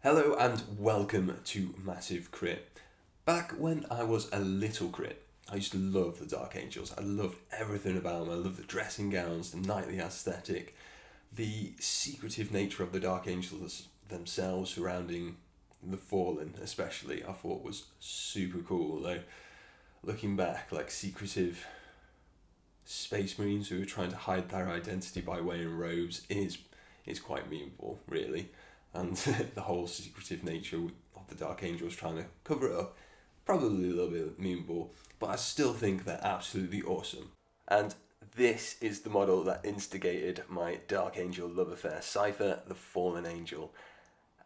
Hello and welcome to Massive Crit. Back when I was a little crit, I used to love the Dark Angels. I loved everything about them. I loved the dressing gowns, the knightly aesthetic, the secretive nature of the Dark Angels themselves surrounding the Fallen especially, I thought was super cool. Though looking back, like secretive space marines who are trying to hide their identity by wearing robes is quite memeable, really. And the whole secretive nature of the Dark Angels trying to cover it up, probably a little bit memeable, but I still think they're absolutely awesome. And this is the model that instigated my Dark Angel love affair, Cypher the Fallen Angel.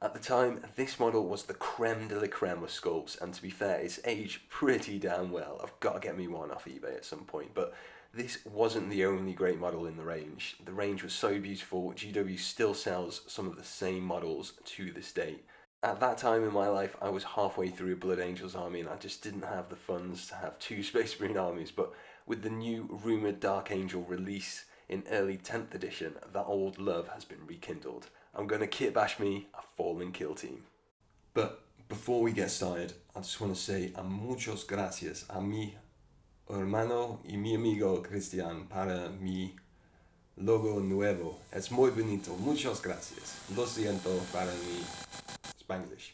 At the time, this model was the creme de la creme of sculpts, and to be fair, it's aged pretty damn well. I've got to get me one off eBay at some point, but this wasn't the only great model in the range. The range was so beautiful, GW still sells some of the same models to this day. At that time in my life, I was halfway through a Blood Angels army and I just didn't have the funds to have two Space Marine armies, but with the new rumoured Dark Angel release in early 10th edition, that old love has been rekindled. I'm going to kitbash me a fallen kill team. But before we get started, I just want to say a muchos gracias a mi hermano y mi amigo Cristian para mi logo nuevo. Es muy bonito. Muchas gracias. Lo siento para mi Spanglish.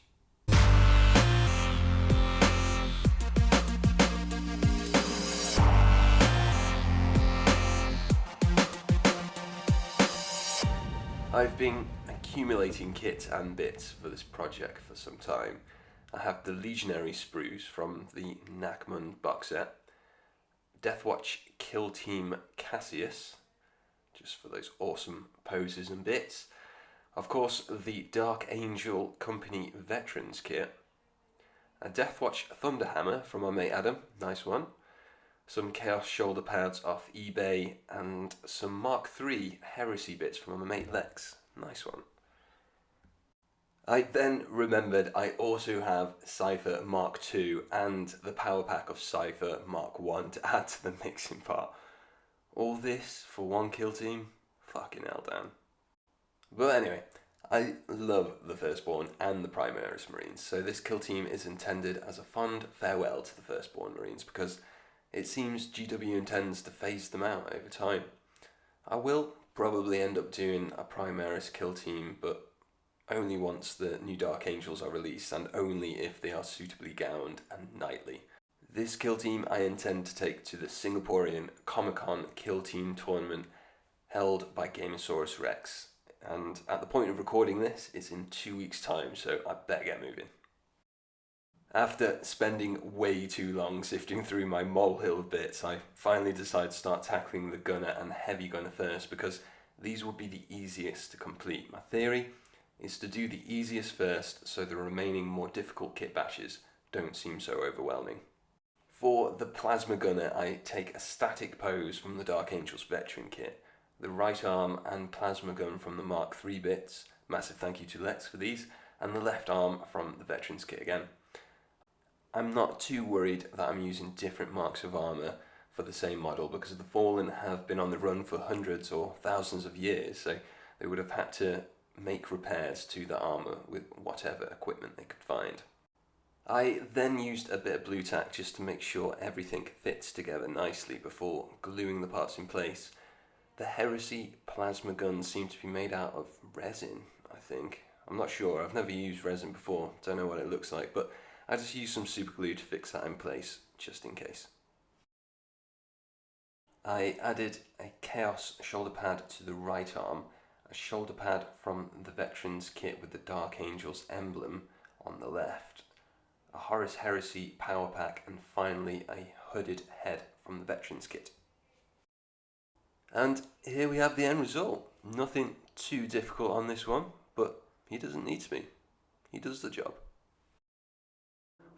I've been accumulating kits and bits for this project for some time. I have the Legionary sprues from the Nakmun box set, Deathwatch Kill Team Cassius, just for those awesome poses and bits. Of course, the Dark Angel Company Veterans kit, a Deathwatch Thunderhammer from my mate Adam, nice one, some Chaos shoulder pads off eBay, and some Mark III Heresy bits from my mate Lex, nice one. I then remembered I also have Cypher Mark II and the power pack of Cypher Mark I to add to the mixing part. All this for one kill team? Fucking hell, Dan. But anyway, I love the Firstborn and the Primaris Marines, so this kill team is intended as a fond farewell to the Firstborn Marines because it seems GW intends to phase them out over time. I will probably end up doing a Primaris kill team, but only once the new Dark Angels are released and only if they are suitably gowned and knightly. This kill team I intend to take to the Singaporean Comic-Con Kill Team Tournament held by Gamosaurus Rex, and at the point of recording this, it's in 2 weeks' time, so I better get moving. After spending way too long sifting through my molehill of bits, I finally decided to start tackling the gunner and heavy gunner first because these would be the easiest to complete. My theory is to do the easiest first so the remaining more difficult kit bashes don't seem so overwhelming. For the plasma gunner, I take a static pose from the Dark Angels veteran kit, the right arm and plasma gun from the Mark III bits, massive thank you to Lex for these, and the left arm from the veterans kit again. I'm not too worried that I'm using different marks of armour for the same model because the Fallen have been on the run for hundreds or thousands of years, so they would have had to make repairs to the armour with whatever equipment they could find. I then used a bit of blue tack just to make sure everything fits together nicely before gluing the parts in place. The Heresy plasma guns seem to be made out of resin, I think. I'm not sure, I've never used resin before, don't know what it looks like, but I just used some super glue to fix that in place, just in case. I added a Chaos shoulder pad to the right arm, a shoulder pad from the Veterans kit with the Dark Angels emblem on the left, a Horus Heresy power pack, and finally a hooded head from the Veterans kit. And here we have the end result. Nothing too difficult on this one, but he doesn't need to be. He does the job.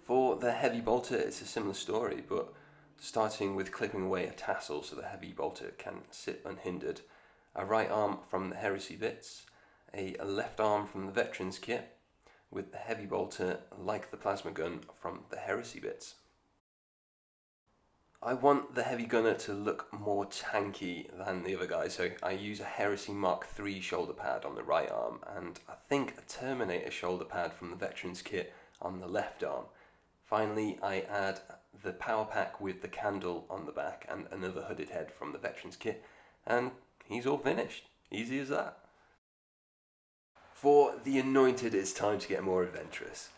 For the heavy bolter, it's a similar story, but starting with clipping away a tassel so the heavy bolter can sit unhindered, a right arm from the Heresy bits, a left arm from the Veterans kit, with the heavy bolter like the plasma gun from the Heresy bits. I want the heavy gunner to look more tanky than the other guy, so I use a Heresy Mark III shoulder pad on the right arm, and I think a Terminator shoulder pad from the Veterans kit on the left arm. Finally, I add the power pack with the candle on the back and another hooded head from the Veterans kit, and he's all finished. Easy as that. For the Anointed, it's time to get more adventurous.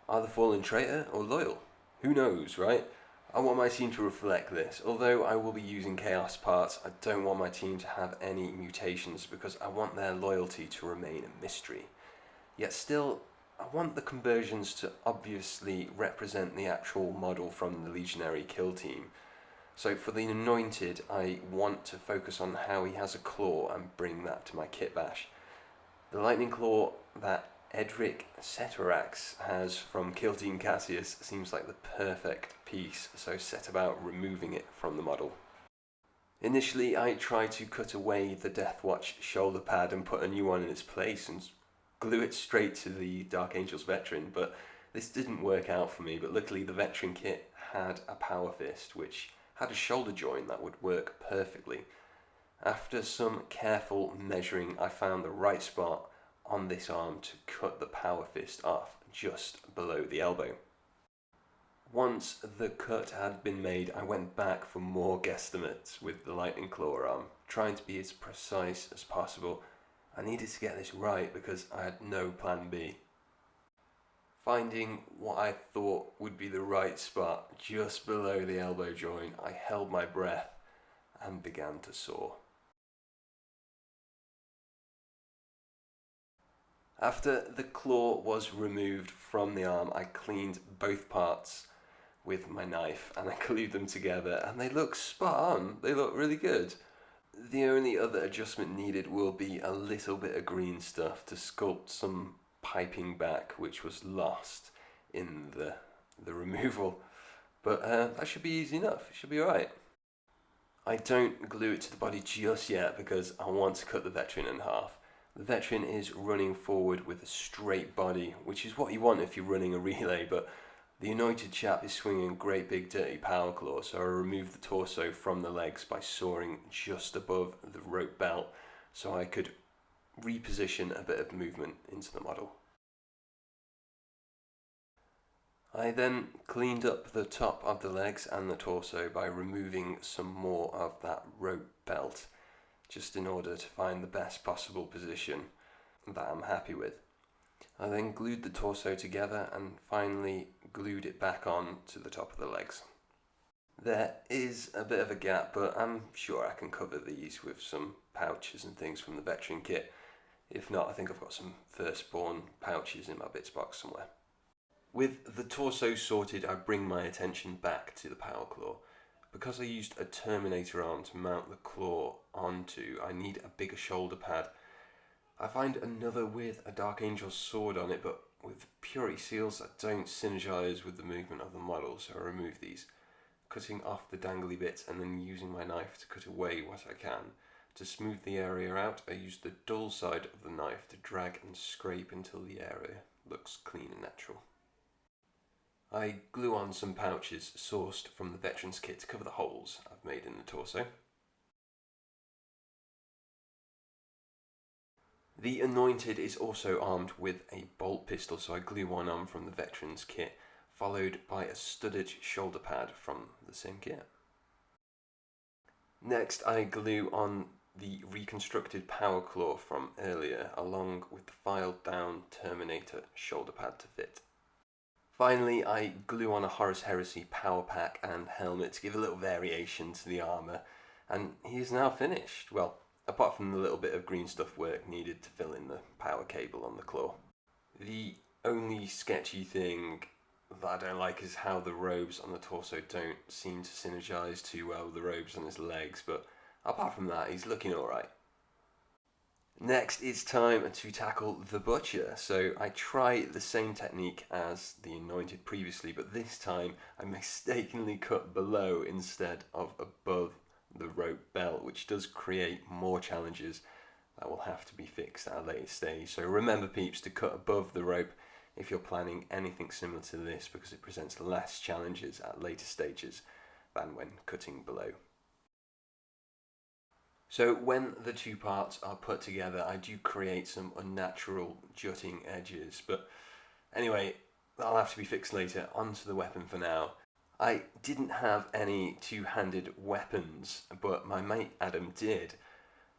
Are the Fallen traitor or loyal? Who knows, right? I want my team to reflect this. Although I will be using Chaos parts, I don't want my team to have any mutations because I want their loyalty to remain a mystery. Yet still, I want the conversions to obviously represent the actual model from the Legionary kill team. So for the Anointed, I want to focus on how he has a claw and bring that to my Kitbash. The lightning claw that Edric Ceterax has from Kill Team Cassius seems like the perfect piece, so set about removing it from the model. Initially, I tried to cut away the Deathwatch shoulder pad and put a new one in its place and glue it straight to the Dark Angels veteran, but this didn't work out for me. But luckily the veteran kit had a power fist which had a shoulder joint that would work perfectly. After some careful measuring, I found the right spot on this arm to cut the power fist off just below the elbow. Once the cut had been made, I went back for more guesstimates with the lightning claw arm, trying to be as precise as possible. I needed to get this right because I had no plan B. Finding what I thought would be the right spot just below the elbow joint, I held my breath and began to saw. After the claw was removed from the arm, I cleaned both parts with my knife and I glued them together, and they look spot on. They look really good. The only other adjustment needed will be a little bit of green stuff to sculpt some piping back which was lost in the removal. But that should be easy enough. It should be alright. I don't glue it to the body just yet because I want to cut the veteran in half. The veteran is running forward with a straight body, which is what you want if you're running a relay, but the anointed chap is swinging a great big dirty power claw, so I removed the torso from the legs by sawing just above the rope belt so I could reposition a bit of movement into the model. I then cleaned up the top of the legs and the torso by removing some more of that rope belt, just in order to find the best possible position that I'm happy with. I then glued the torso together and finally glued it back on to the top of the legs. There is a bit of a gap, but I'm sure I can cover these with some pouches and things from the veteran kit. If not, I think I've got some firstborn pouches in my bits box somewhere. With the torso sorted, I bring my attention back to the power claw. Because I used a Terminator arm to mount the claw onto, I need a bigger shoulder pad. I find another with a Dark Angel sword on it, but with purity seals that don't synergize with the movement of the model, so I remove these, cutting off the dangly bits and then using my knife to cut away what I can. To smooth the area out, I use the dull side of the knife to drag and scrape until the area looks clean and natural. I glue on some pouches sourced from the veterans kit to cover the holes I've made in the torso. The Anointed is also armed with a bolt pistol, so I glue one on from the veterans kit, followed by a studded shoulder pad from the same kit. Next, I glue on the reconstructed power claw from earlier, along with the filed down Terminator shoulder pad to fit. Finally, I glue on a Horus Heresy power pack and helmet to give a little variation to the armour, and he is now finished. Well, apart from the little bit of green stuff work needed to fill in the power cable on the claw. The only sketchy thing that I don't like is how the robes on the torso don't seem to synergise too well with the robes on his legs, but apart from that, he's looking alright. Next, it's time to tackle the Butcher. So I try the same technique as the Anointed previously, but this time I mistakenly cut below instead of above the rope belt, which does create more challenges that will have to be fixed at a later stage. So remember, peeps, to cut above the rope if you're planning anything similar to this, because it presents less challenges at later stages. than when cutting below. So when the two parts are put together, I do create some unnatural jutting edges, but anyway, that'll have to be fixed later. Onto the weapon for now. I didn't have any two-handed weapons, but my mate Adam did.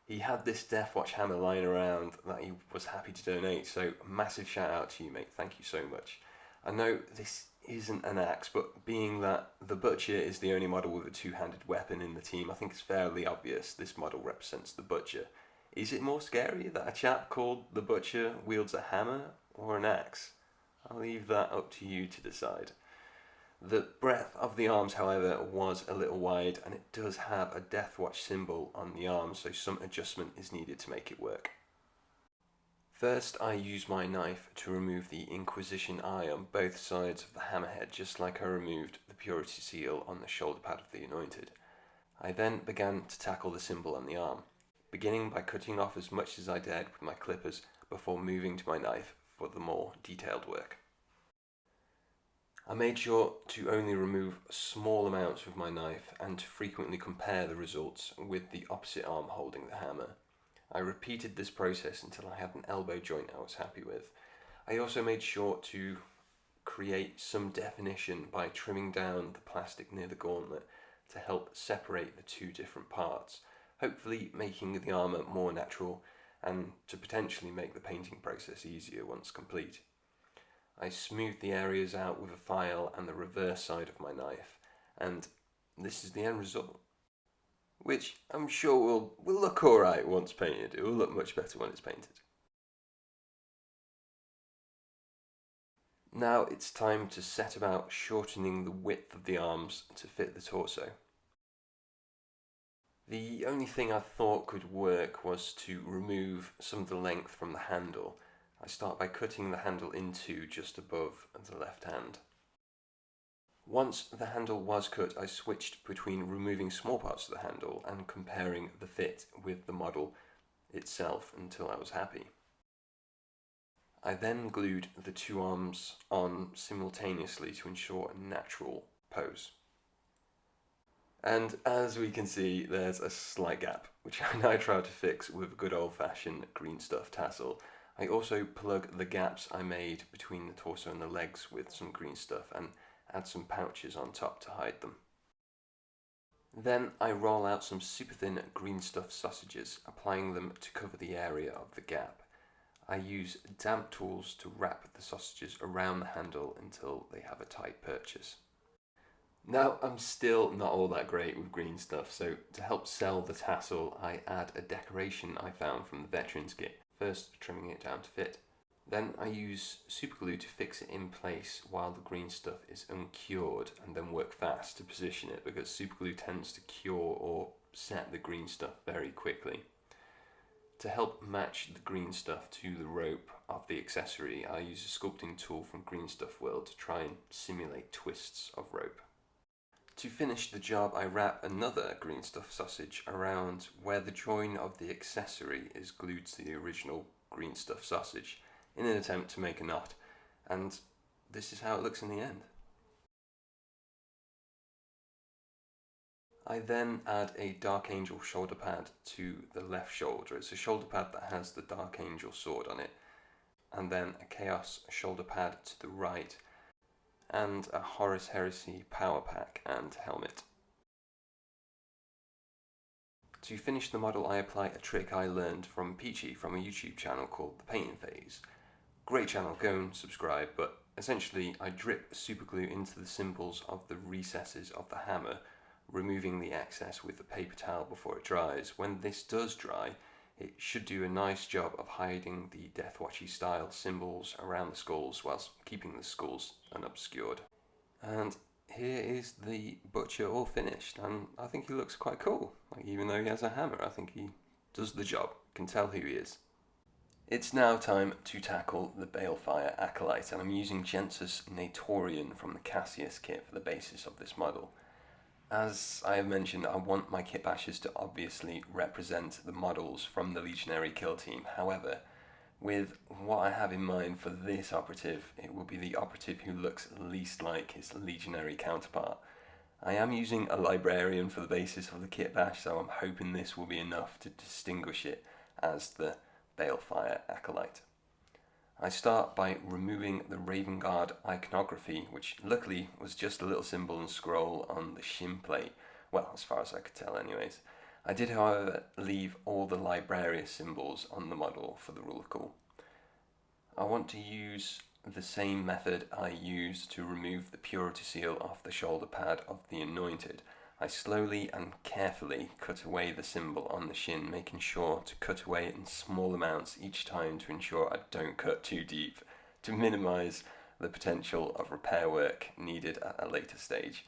He had this Deathwatch hammer lying around that he was happy to donate, so massive shout out to you, mate. Thank you so much. I know this isn't an axe, but being that the Butcher is the only model with a two-handed weapon in the team, I think it's fairly obvious this model represents the Butcher. Is it more scary that a chap called the Butcher wields a hammer or an axe? I'll leave that up to you to decide. The breadth of the arms, however, was a little wide, and it does have a Deathwatch symbol on the arm, so some adjustment is needed to make it work. First, I use my knife to remove the Inquisition eye on both sides of the hammerhead, just like I removed the Purity seal on the shoulder pad of the Anointed. I then began to tackle the symbol on the arm, beginning by cutting off as much as I dared with my clippers before moving to my knife for the more detailed work. I made sure to only remove small amounts with my knife and to frequently compare the results with the opposite arm holding the hammer. I repeated this process until I had an elbow joint I was happy with. I also made sure to create some definition by trimming down the plastic near the gauntlet to help separate the two different parts, hopefully making the armour more natural and to potentially make the painting process easier once complete. I smoothed the areas out with a file and the reverse side of my knife, and this is the end result. Which I'm sure will look alright once painted. It will look much better when it's painted. Now it's time to set about shortening the width of the arms to fit the torso. The only thing I thought could work was to remove some of the length from the handle. I start by cutting the handle in two just above the left hand. Once the handle was cut, I switched between removing small parts of the handle and comparing the fit with the model itself until I was happy. I then glued the two arms on simultaneously to ensure a natural pose. And as we can see, there's a slight gap, which I now try to fix with a good old-fashioned green stuff tassel. I also plug the gaps I made between the torso and the legs with some green stuff and add some pouches on top to hide them. Then I roll out some super thin green stuff sausages, applying them to cover the area of the gap. I use damp tools to wrap the sausages around the handle until they have a tight purchase. Now I'm still not all that great with green stuff, so to help sell the tassel I add a decoration I found from the Veterans Kit, first trimming it down to fit. Then I use super glue to fix it in place while the green stuff is uncured, and then work fast to position it because super glue tends to cure or set the green stuff very quickly. To help match the green stuff to the rope of the accessory, I use a sculpting tool from Green Stuff World to try and simulate twists of rope. To finish the job, I wrap another green stuff sausage around where the join of the accessory is glued to the original green stuff sausage in an attempt to make a knot, and this is how it looks in the end. I then add a Dark Angel shoulder pad to the left shoulder. It's a shoulder pad that has the Dark Angel sword on it, and then a Chaos shoulder pad to the right, and a Horus Heresy power pack and helmet. To finish the model, I apply a trick I learned from Peachy from a YouTube channel called The Painting Phase. Great channel, go and subscribe, but essentially I drip super glue into the symbols of the recesses of the hammer, removing the excess with a paper towel before it dries. When this does dry, it should do a nice job of hiding the Deathwatchy style symbols around the skulls whilst keeping the skulls unobscured. And here is the Butcher all finished, and I think he looks quite cool. Like, even though he has a hammer, I think he does the job. Can tell who he is. It's now time to tackle the Balefire Acolyte, and I'm using Gensus Natorian from the Cassius kit for the basis of this model. As I have mentioned, I want my kitbashers to obviously represent the models from the Legionary kill team. However, with what I have in mind for this operative, it will be the operative who looks least like his Legionary counterpart. I am using a librarian for the basis of the kit bash, so I'm hoping this will be enough to distinguish it as the Balefire acolyte. I start by removing the Raven Guard iconography, which luckily was just a little symbol and scroll on the shin plate. Well, as far as I could tell anyways. I did, however, leave all the Libraria symbols on the model for the rule of cool. I want to use the same method I used to remove the purity seal off the shoulder pad of the anointed. I slowly and carefully cut away the symbol on the shin, making sure to cut away in small amounts each time to ensure I don't cut too deep, to minimise the potential of repair work needed at a later stage.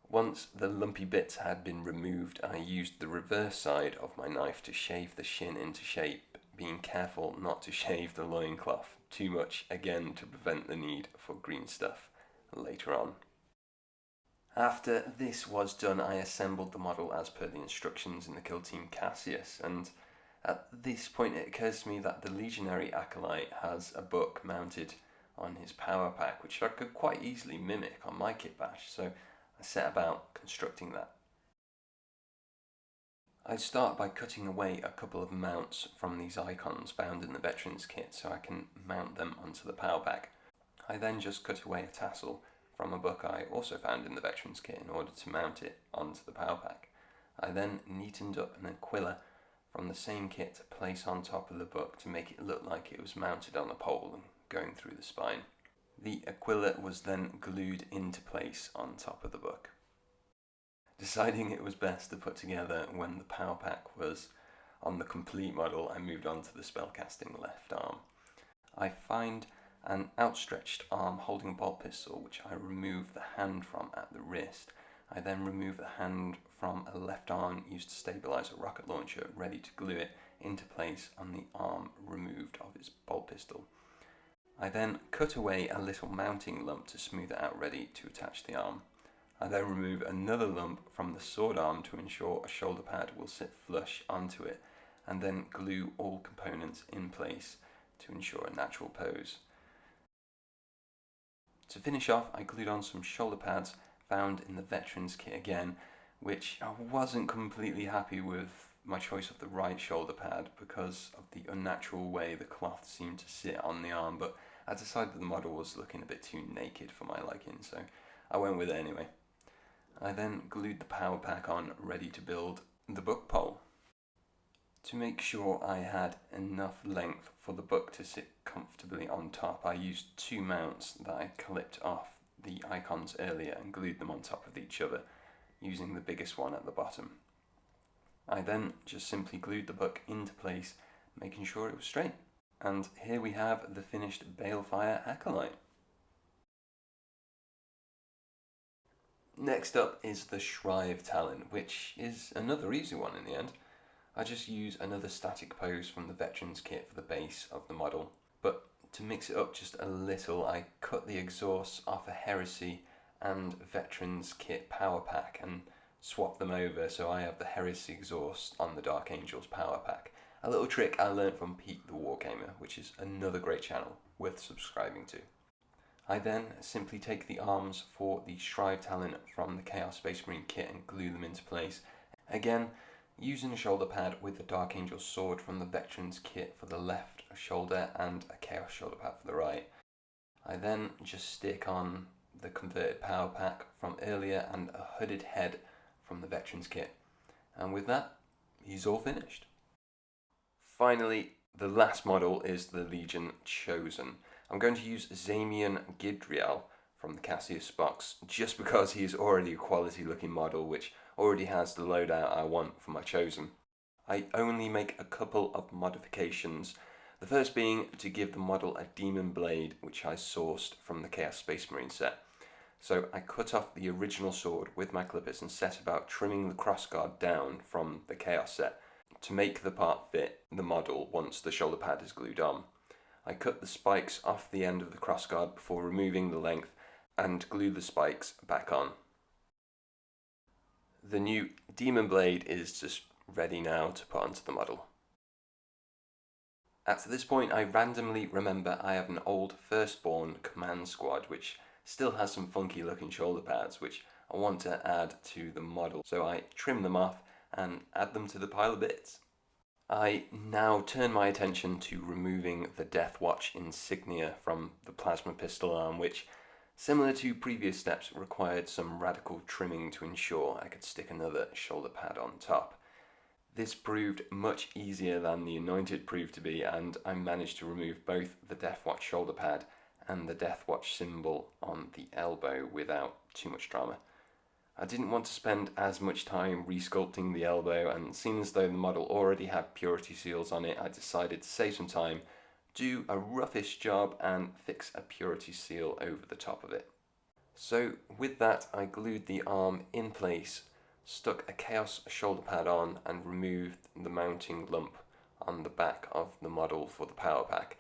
Once the lumpy bits had been removed, I used the reverse side of my knife to shave the shin into shape, being careful not to shave the loincloth too much, again to prevent the need for green stuff later on. After this was done, I assembled the model as per the instructions in the Kill Team Cassius, and at this point it occurs to me that the Legionary acolyte has a book mounted on his power pack, which I could quite easily mimic on my kit bash, so I set about constructing that. I start by cutting away a couple of mounts from these icons found in the Veterans Kit so I can mount them onto the power pack. I then just cut away a tassel from a book I also found in the Veterans Kit in order to mount it onto the power pack. I then neatened up an aquila from the same kit to place on top of the book to make it look like it was mounted on a pole and going through the spine. The aquila was then glued into place on top of the book. Deciding it was best to put together when the power pack was on the complete model, I moved on to the spellcasting left arm. I find an outstretched arm holding a bolt pistol, which I remove the hand from at the wrist. I then remove the hand from a left arm used to stabilise a rocket launcher, ready to glue it into place on the arm removed of its bolt pistol. I then cut away a little mounting lump to smooth it out, ready to attach the arm. I then remove another lump from the sword arm to ensure a shoulder pad will sit flush onto it, and then glue all components in place to ensure a natural pose. To finish off, I glued on some shoulder pads found in the Veterans Kit again, which I wasn't completely happy with my choice of the right shoulder pad because of the unnatural way the cloth seemed to sit on the arm, but I decided the model was looking a bit too naked for my liking, so I went with it anyway. I then glued the power pack on, ready to build the book pole. To make sure I had enough length for the book to sit comfortably on top, I used two mounts that I clipped off the icons earlier and glued them on top of each other, using the biggest one at the bottom. I then just simply glued the book into place, making sure it was straight. And here we have the finished Balefire acolyte. Next up is the Shrive talon, which is another easy one in the end. I just use another static pose from the Veterans Kit for the base of the model, but to mix it up just a little, I cut the exhausts off a Heresy and Veterans Kit power pack and swap them over so I have the Heresy exhaust on the Dark Angels power pack. A little trick I learned from Pete the Wargamer, which is another great channel worth subscribing to. I then simply take the arms for the Shrive talon from the Chaos Space Marine kit and glue them into place. Again, using a shoulder pad with the Dark Angel sword from the Veterans Kit for the left shoulder and a Chaos shoulder pad for the right. I then just stick on the converted power pack from earlier and a hooded head from the Veterans Kit. And with that, he's all finished. Finally, the last model is the Legion Chosen. I'm going to use Zamian Gidriel from the Cassius box just because he is already a quality looking model which already has the loadout I want for my Chosen. I only make a couple of modifications, the first being to give the model a demon blade which I sourced from the Chaos Space Marine set. So I cut off the original sword with my clippers and set about trimming the crossguard down from the Chaos set to make the part fit the model once the shoulder pad is glued on. I cut the spikes off the end of the crossguard before removing the length and glue the spikes back on. The new demon blade is just ready now to put onto the model. At this point I randomly remember I have an old Firstborn command squad which still has some funky looking shoulder pads which I want to add to the model. So I trim them off and add them to the pile of bits. I now turn my attention to removing the Death Watch insignia from the plasma pistol arm, which, similar to previous steps, required some radical trimming to ensure I could stick another shoulder pad on top. This proved much easier than the Anointed proved to be, and I managed to remove both the Death Watch shoulder pad and the Death Watch symbol on the elbow without too much drama. I didn't want to spend as much time resculpting the elbow, and seeing as though the model already had purity seals on it, I decided to save some time, do a roughish job and fix a purity seal over the top of it. So with that, I glued the arm in place, stuck a Chaos shoulder pad on, and removed the mounting lump on the back of the model for the power pack.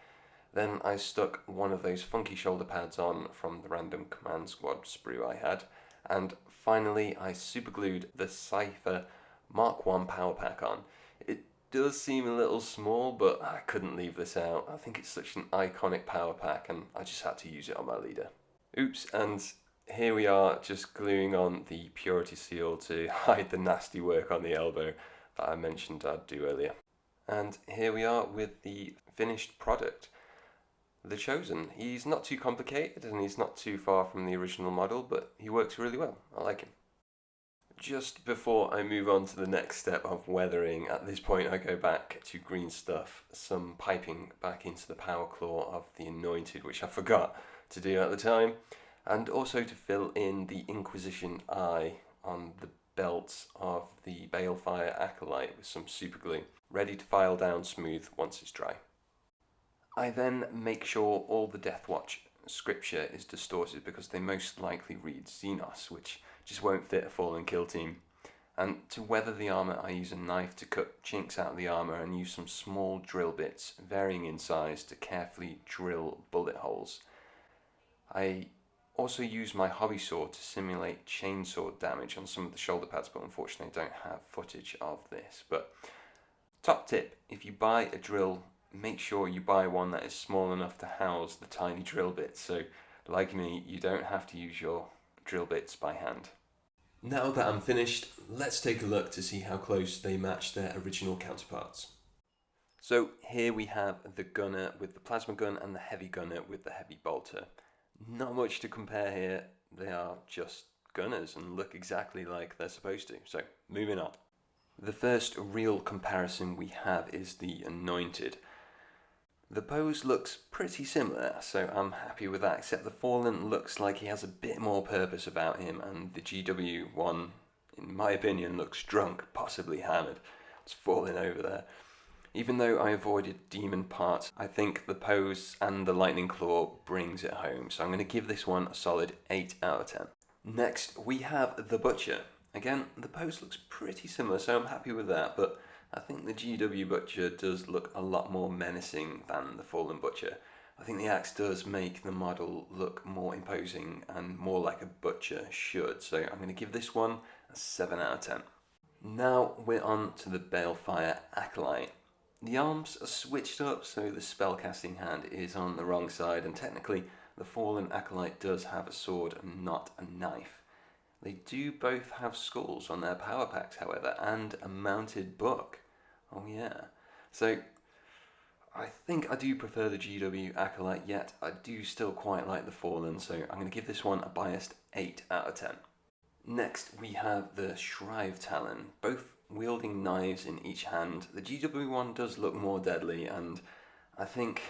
Then I stuck one of those funky shoulder pads on from the random command squad sprue I had, and finally I superglued the Cypher Mark 1 power pack on. It does seem a little small, but I couldn't leave this out. I think it's such an iconic power pack and I just had to use it on my leader. Oops, and here we are just gluing on the purity seal to hide the nasty work on the elbow that I mentioned I'd do earlier. And here we are with the finished product. The Chosen. He's not too complicated and he's not too far from the original model, but he works really well. I like him. Just before I move on to the next step of weathering, at this point I go back to green stuff some piping back into the power claw of the Anointed, which I forgot to do at the time, and also to fill in the Inquisition eye on the belts of the Balefire Acolyte with some super glue, ready to file down smooth once it's dry. I then make sure all the Death Watch scripture is distorted because they most likely read Xenos, which just won't fit a fallen kill team. And to weather the armour, I use a knife to cut chinks out of the armour and use some small drill bits, varying in size, to carefully drill bullet holes. I also use my hobby saw to simulate chainsaw damage on some of the shoulder pads, but unfortunately I don't have footage of this. But top tip, if you buy a drill, make sure you buy one that is small enough to house the tiny drill bits, so like me, you don't have to use your drill bits by hand. Now that I'm finished, let's take a look to see how close they match their original counterparts. So here we have the gunner with the plasma gun and the heavy gunner with the heavy bolter. Not much to compare here, they are just gunners and look exactly like they're supposed to, so moving on. The first real comparison we have is the Anointed. The pose looks pretty similar, so I'm happy with that, except the Fallen looks like he has a bit more purpose about him, and the GW one, in my opinion, looks drunk, possibly hammered. It's falling over there. Even though I avoided demon parts, I think the pose and the lightning claw brings it home, so I'm going to give this one a solid 8 out of 10. Next, we have the Butcher. Again, the pose looks pretty similar, so I'm happy with that, but I think the GW Butcher does look a lot more menacing than the Fallen Butcher. I think the axe does make the model look more imposing and more like a butcher should, so I'm going to give this one a 7 out of 10. Now we're on to the Balefire Acolyte. The arms are switched up, so the spellcasting hand is on the wrong side, and technically the Fallen Acolyte does have a sword and not a knife. They do both have skulls on their power packs, however, and a mounted book. Oh yeah. So I think I do prefer the GW Acolyte, yet I do still quite like the Fallen, so I'm going to give this one a biased 8 out of 10. Next we have the Shrive Talon, both wielding knives in each hand. The GW one does look more deadly, and I think,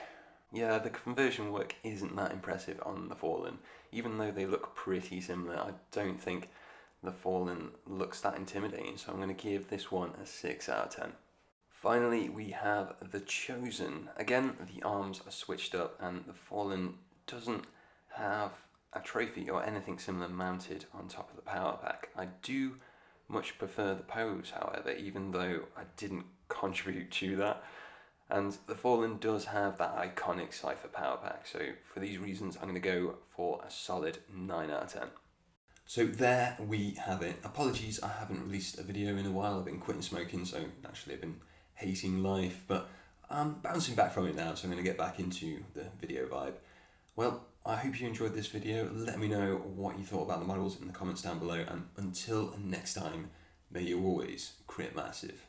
yeah, the conversion work isn't that impressive on the Fallen. Even though they look pretty similar, I don't think the Fallen looks that intimidating, so I'm going to give this one a 6 out of 10. Finally, we have the Chosen. Again, the arms are switched up, and the Fallen doesn't have a trophy or anything similar mounted on top of the power pack. I do much prefer the pose, however, even though I didn't contribute to that. And the Fallen does have that iconic Cypher power pack, so for these reasons I'm going to go for a solid 9 out of 10. So there we have it. Apologies, I haven't released a video in a while. I've been quitting smoking, so naturally I've been hating life, but I'm bouncing back from it now, so I'm going to get back into the video vibe. Well, I hope you enjoyed this video. Let me know what you thought about the models in the comments down below, and until next time, may you always crit massive.